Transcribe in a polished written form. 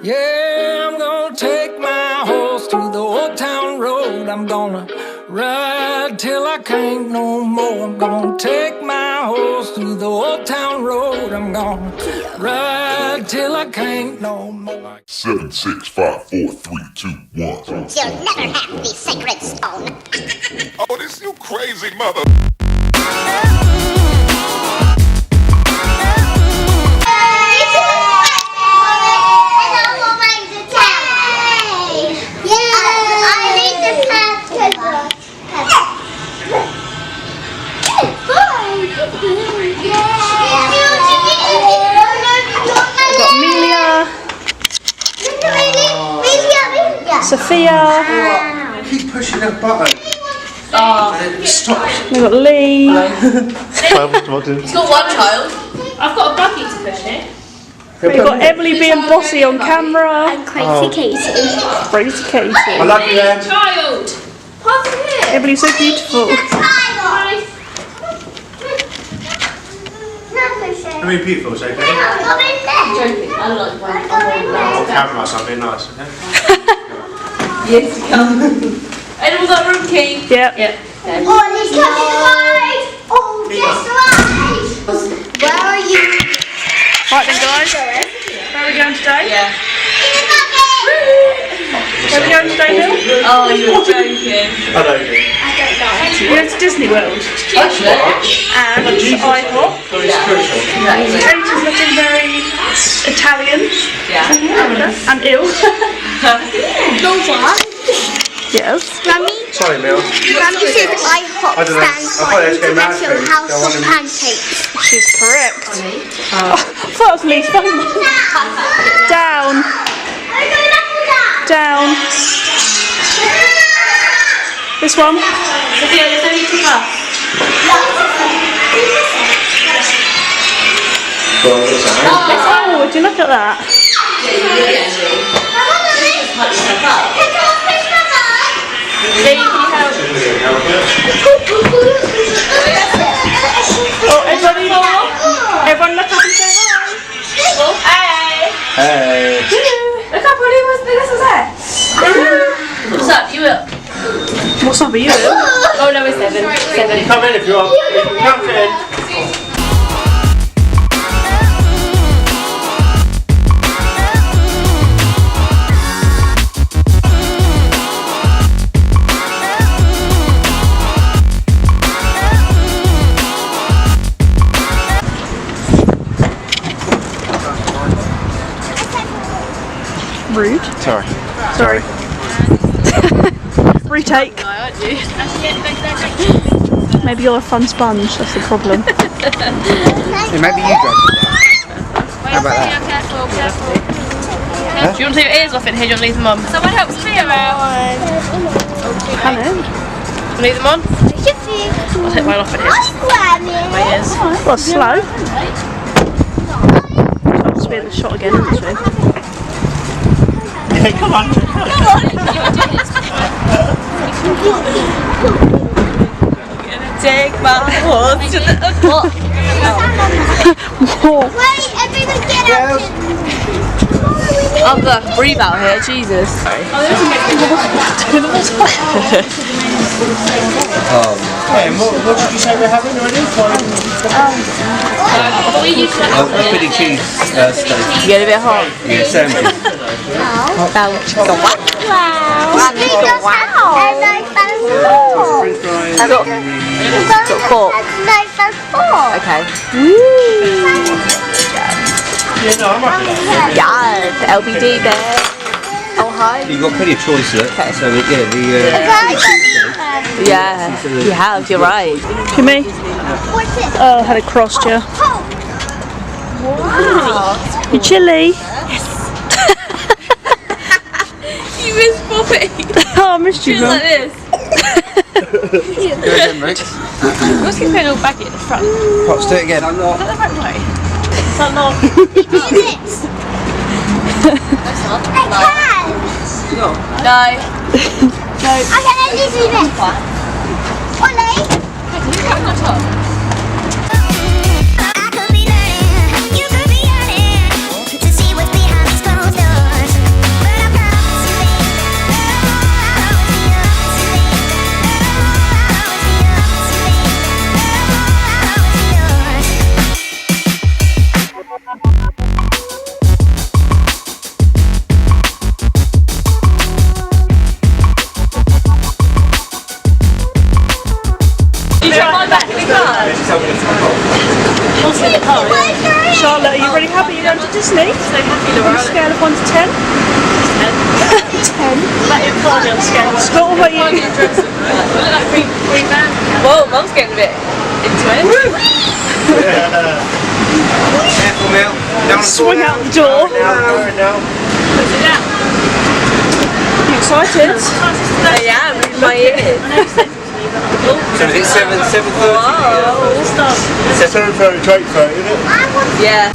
Yeah, I'm gonna take my horse to the old town road. I'm gonna ride till I can't no more. I'm gonna take my horse to the old town road. I'm gonna ride till I can't no more. 7, 6, 5, 4, 3, 2, 1. You'll never have the sacred stone. Oh, this you crazy mother. Sophia. Keep pushing that button. And it stops. We've got Lee. He's got one child. I've got a bucket to push it. We've got Emily being bossy on camera. And Crazy Katie. Crazy Katie. I love you, Em. Child. Pass it here. Emily's so beautiful. I mean, beautiful, it's okay. Joking. I don't like On camera, so I'm being nice, okay? Yes, you can. Anyone got a room key? Yep. Yep. Oh, he's coming right! Oh, just right! Where are you? Right then, guys. Where are we going today? Yeah. In the bucket! Where are we going today, Neil? Oh, you're joking. I know you. We're going to Disney World. Actually. And IHOP. Katie's looking very Italian. Yeah. And ill. Yes. Mummy? Sorry, Mel. Mummy says IHOP I don't know. stands I thought it was for going mad International food. House Don't want of them- Pancakes. She's correct. I thought it was Lee's phone. Down. Down. This one. Sophia, there's only 2 bucks. Oh, would you look at that? Oh, everyone look up and say hi. Hey. Hey. Look how pretty this is there. What's up? You will. What's up with you? Oh no, it's 7. Come in if you want. Come in. Rude. Sorry. Retake. Maybe you're a fun sponge, that's the problem. Yeah, maybe you guys do that. How about that? Do you want to take your ears off it and here? Do you want to leave them on? Someone help me around. Hello. Want to leave them on? I'll take mine off in here. My ears. Well, slow. I'll just be in the shot again, isn't she? Hey, come on. Take my horse to the what? Wait, everyone get out! I'm gonna have to breathe out here, Jesus. Hey, what did you say we're having already? A Philly cheese steak. You get a bit hot? Yeah, sandwich. Wow! And like French fries. Got pork. Okay. Yeah, no, I'm up with Yes, LBD there. Oh hi. You've got plenty of choice there. Okay. So, Yeah, you have, you're right. Jimmy? What's it? Oh, I had it crossed, yeah. Wow! You chilly? You miss Bobby. Oh, I missed you, She's Mum. like this. Let's keep going all back at the front. Is Let's do it again. that the right way? Is that not? This! I can! No. I can only do this. Ollie! Look at the top. I could be learning Charlotte, are you really happy you're going to Disney? So happy, On a scale of 1 to 10? 10. That is funny on scale. Scott, what about you? We look like green band. Whoa, Mum's getting a bit into it. Careful now. Don't Swing out the door. No. Put it down. You excited? I am, in my ears. So is it 7:30? Wow. It's 7:30 to 8:30, isn't it? Yeah.